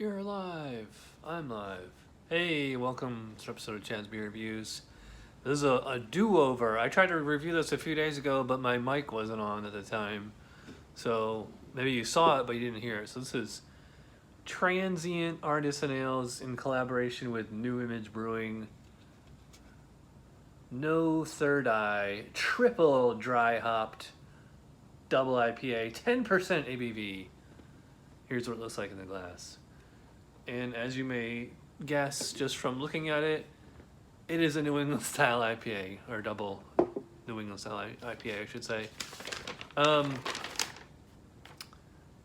You're live. I'm live. Hey, welcome to episode of Chad's Beer Reviews. This is a do-over. I tried to review this a few days ago, but my mic wasn't on at the time. So maybe you saw it, but you didn't hear it. So this is Transient Artisan Ales in collaboration with New Image Brewing. No Third Eye, triple dry hopped, double IPA, 10% ABV. Here's what it looks like in the glass. And as you may guess, just from looking at it, it is a New England style IPA, or double New England style IPA, I should say.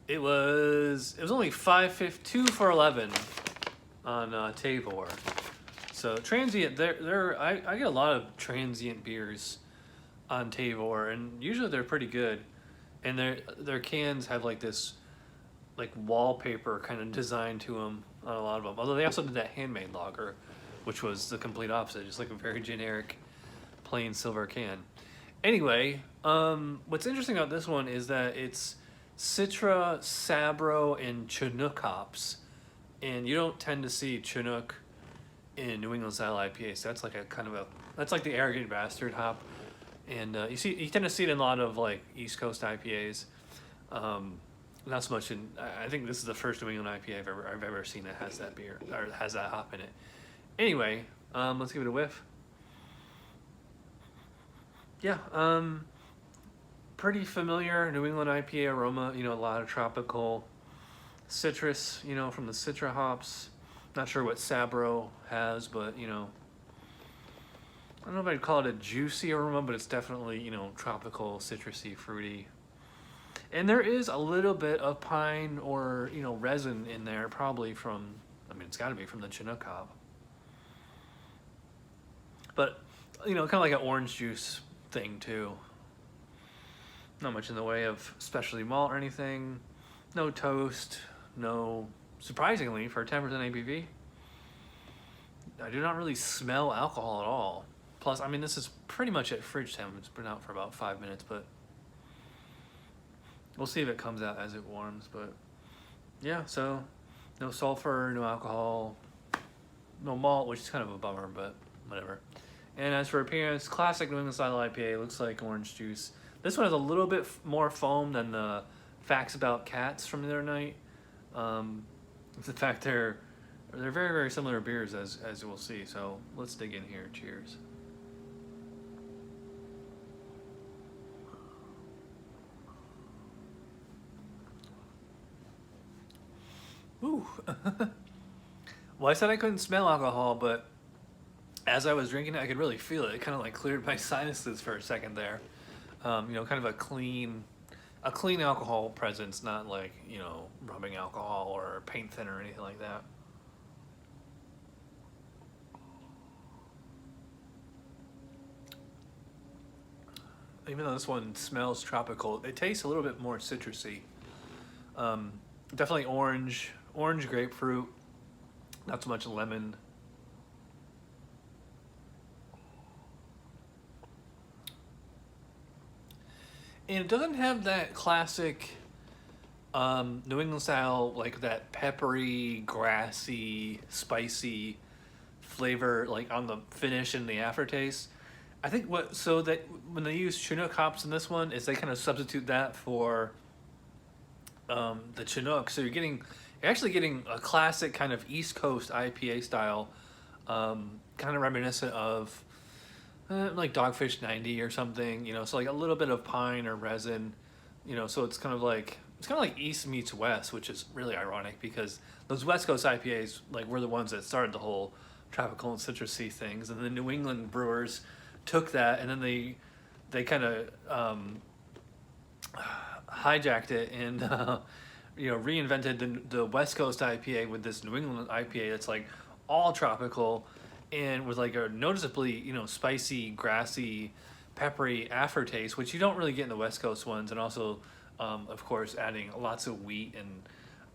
It was only $5.52 for 11 on Tavor. So Transient, I get a lot of Transient beers on Tavor, and usually they're pretty good. And their cans have like this like wallpaper kind of design to them on a lot of them. Although they also did that handmade lager, which was the complete opposite, just like a very generic plain silver can. Anyway, what's interesting about this one is that it's Citra, Sabro, and Chinook hops, and you don't tend to see Chinook in New England style IPAs. So that's like that's like the arrogant bastard hop, and you tend to see it in a lot of like East Coast IPAs. Not so much in. I think this is the first New England IPA I've ever seen that has that beer or has that hop in it. Anyway, let's give it a whiff. Yeah, pretty familiar New England IPA aroma. You know, a lot of tropical citrus. You know, from the Citra hops. Not sure what Sabro has, but you know, I don't know if I'd call it a juicy aroma, but it's definitely, you know, tropical, citrusy, fruity. And there is a little bit of pine or, you know, resin in there, probably from, I mean, it's got to be from the Chinook hop. But, you know, kind of like an orange juice thing, too. Not much in the way of specialty malt or anything. No toast. No, surprisingly, for 10% ABV, I do not really smell alcohol at all. Plus, I mean, this is pretty much at fridge temp. It's been out for about 5 minutes, but we'll see if it comes out as it warms. But yeah, so no sulfur, no alcohol, no malt, which is kind of a bummer, but whatever. And as for appearance, classic New England style IPA, looks like orange juice. This one has a little bit more foam than the Facts About Cats from the other night. In fact, they're very, very similar beers as we'll see. So let's dig in here. Cheers. Ooh. Well, I said I couldn't smell alcohol, but as I was drinking it, I could really feel it. It kind of like cleared my sinuses for a second there. You know, kind of a clean alcohol presence, not like, you know, rubbing alcohol or paint thinner or anything like that. Even though this one smells tropical, it tastes a little bit more citrusy. Definitely orange grapefruit, not so much lemon. And it doesn't have that classic New England style, like that peppery, grassy, spicy flavor, like on the finish and the aftertaste. I think that when they use Chinook hops in this one is they kind of substitute that for the Chinook, so you're actually getting a classic kind of East Coast IPA style, kind of reminiscent of like Dogfish 90 or something, you know. So like a little bit of pine or resin, you know. So it's kind of like East meets West, which is really ironic because those West Coast IPAs like were the ones that started the whole tropical and citrusy things, and the New England brewers took that and then they kind of hijacked it and you know, reinvented the West Coast IPA with this New England IPA that's like all tropical and with like a noticeably, you know, spicy, grassy, peppery aftertaste, which you don't really get in the West Coast ones, and also of course adding lots of wheat and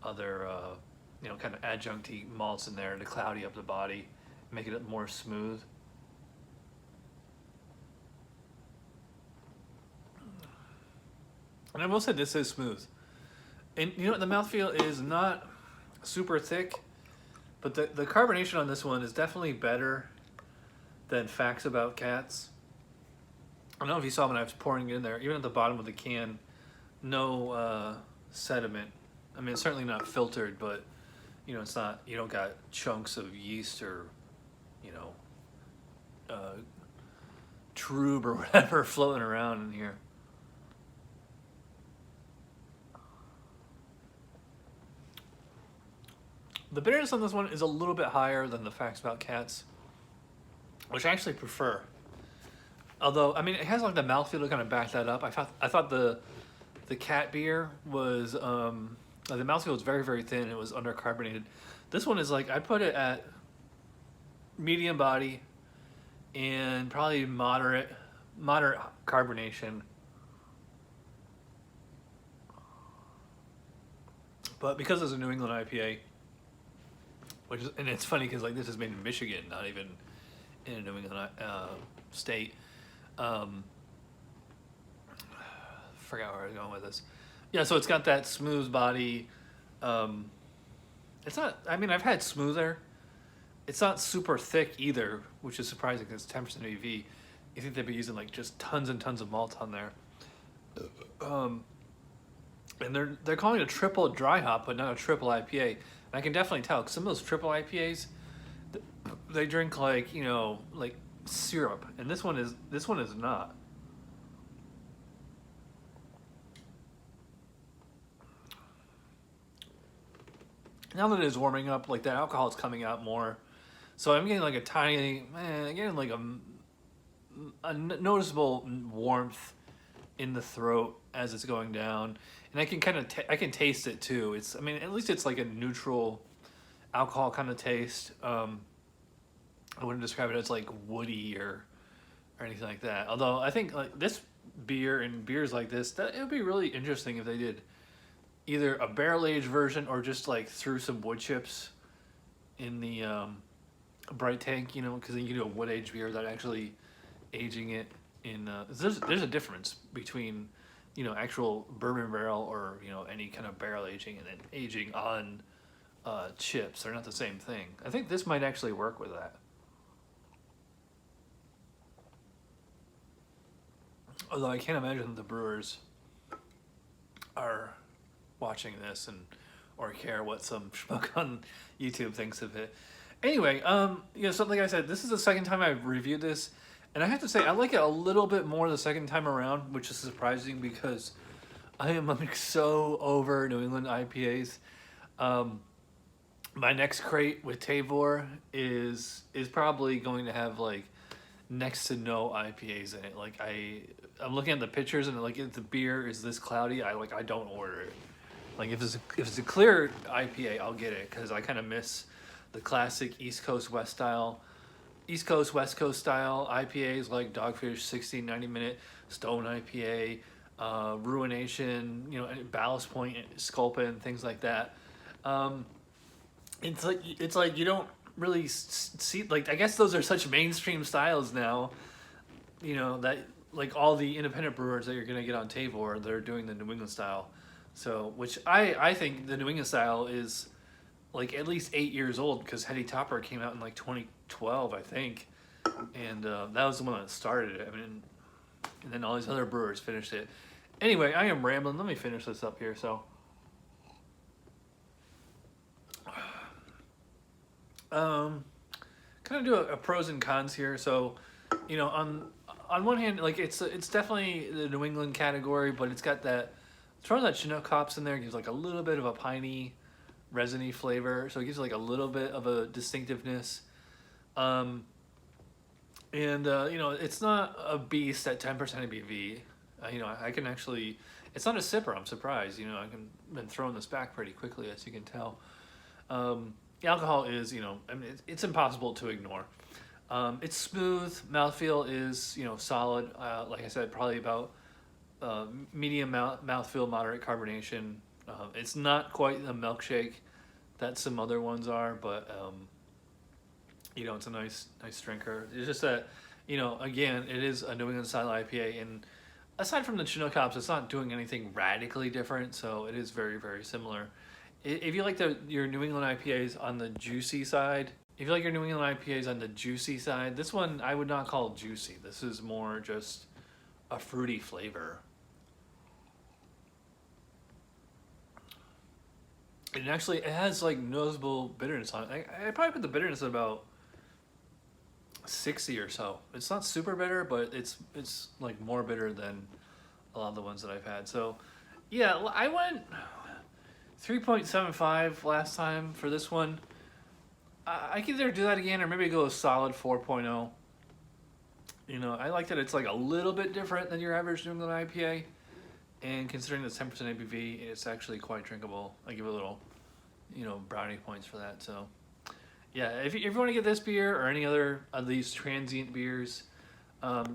other you know, kind of adjuncty malts in there to cloudy up the body, make it more smooth. And I will say this is smooth. And you know what, the mouthfeel is not super thick, but the carbonation on this one is definitely better than Facts About Cats. I don't know if you saw when I was pouring it in there, even at the bottom of the can, no sediment. I mean, it's certainly not filtered, but you know, it's not, you don't got chunks of yeast or, you know, trube or whatever floating around in here. The bitterness on this one is a little bit higher than the Facts About Cats, which I actually prefer. Although, I mean, it has like the mouthfeel to kind of back that up. I thought the cat beer was, the mouthfeel was very, very thin. It was undercarbonated. This one is like, I put it at medium body and probably moderate carbonation. But because it's a New England IPA, which is, and it's funny because like this is made in Michigan, not even in a New England state. Forgot where I was going with this. Yeah, so it's got that smooth body. It's not, I mean, I've had smoother. It's not super thick either, which is surprising because it's 10% ABV. You think they'd be using like just tons and tons of malt on there. And they're calling it a triple dry hop, but not a triple IPA. And I can definitely tell, because some of those triple IPAs, they drink like, you know, like syrup, and this one is not. Now that it is warming up, like that alcohol is coming out more, so I'm getting like a tiny, getting like a noticeable warmth in the throat as it's going down, and I can kind of I can taste it too. It's, I mean, at least it's like a neutral alcohol kind of taste. I wouldn't describe it as like woody or anything like that. Although I think like this beer and beers like this, that it would be really interesting if they did either a barrel aged version or just like threw some wood chips in the bright tank, you know, because then you can do a wood aged beer without actually aging it in. There's a difference between, you know, actual bourbon barrel or, you know, any kind of barrel aging and then aging on chips. They're not the same thing. I think this might actually work with that. Although I can't imagine that the brewers are watching this and or care what some schmuck on YouTube thinks of it. Anyway, you know, something I said, this is the second time I've reviewed this, and I have to say I like it a little bit more the second time around, which is surprising because I am like so over New England IPAs. My next crate with Tavor is probably going to have like next to no IPAs in it. Like I'm looking at the pictures and like if the beer is this cloudy, I don't order it. Like if it's a clear IPA, I'll get it because I kind of miss the classic East Coast West Coast style IPAs like Dogfish 60, 90-minute, Stone IPA, Ruination, you know, Ballast Point, Sculpin, things like that. It's like you don't really see, like, I guess those are such mainstream styles now, you know, that like all the independent brewers that you're gonna get on Tavor, they're doing the New England style. So, which I think the New England style is like at least 8 years old because Hetty Topper came out in like 2012, I think, and that was the one that started it. I mean, and then all these other brewers finished it. Anyway, I am rambling. Let me finish this up here. So, kind of do a pros and cons here. So, you know, on one hand, like it's definitely the New England category, but it's got that throwing that Chinook hops in there gives like a little bit of a piney, resiny flavor. So it gives like a little bit of a distinctiveness. And you know, it's not a beast at 10% ABV. You know, I can actually, it's not a sipper. I'm surprised. You know, been throwing this back pretty quickly, as you can tell. The alcohol is, you know, I mean, it's impossible to ignore. It's smooth. Mouthfeel is, you know, solid. Like I said, probably about medium mouthfeel, moderate carbonation. It's not quite a milkshake that some other ones are, but you know, it's a nice drinker. It's just that, you know, again, it is a New England style IPA, and aside from the Chinook hops, it's not doing anything radically different, so it is very, very similar. If you like your New England IPAs on the juicy side, if you like your New England IPAs on the juicy side, this one I would not call juicy. This is more just a fruity flavor. And actually, it has like noticeable bitterness on it. I probably put the bitterness at about 60 or so. It's not super bitter, but it's like more bitter than a lot of the ones that I've had. So yeah, I went 3.75 last time for this one. I can either do that again or maybe go a solid 4.0. You know, I like that it's like a little bit different than your average New England IPA. And considering it's 10% ABV, it's actually quite drinkable. I give it a little, you know, brownie points for that. So yeah, if you want to get this beer or any other of these transient beers,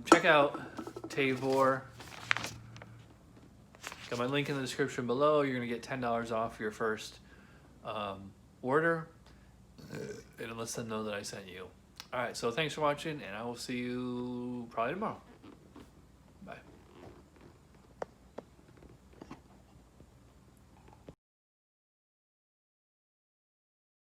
check out Tavour. Got my link in the description below. You're going to get $10 off your first order. And let them know that I sent you. All right, so thanks for watching, and I will see you probably tomorrow.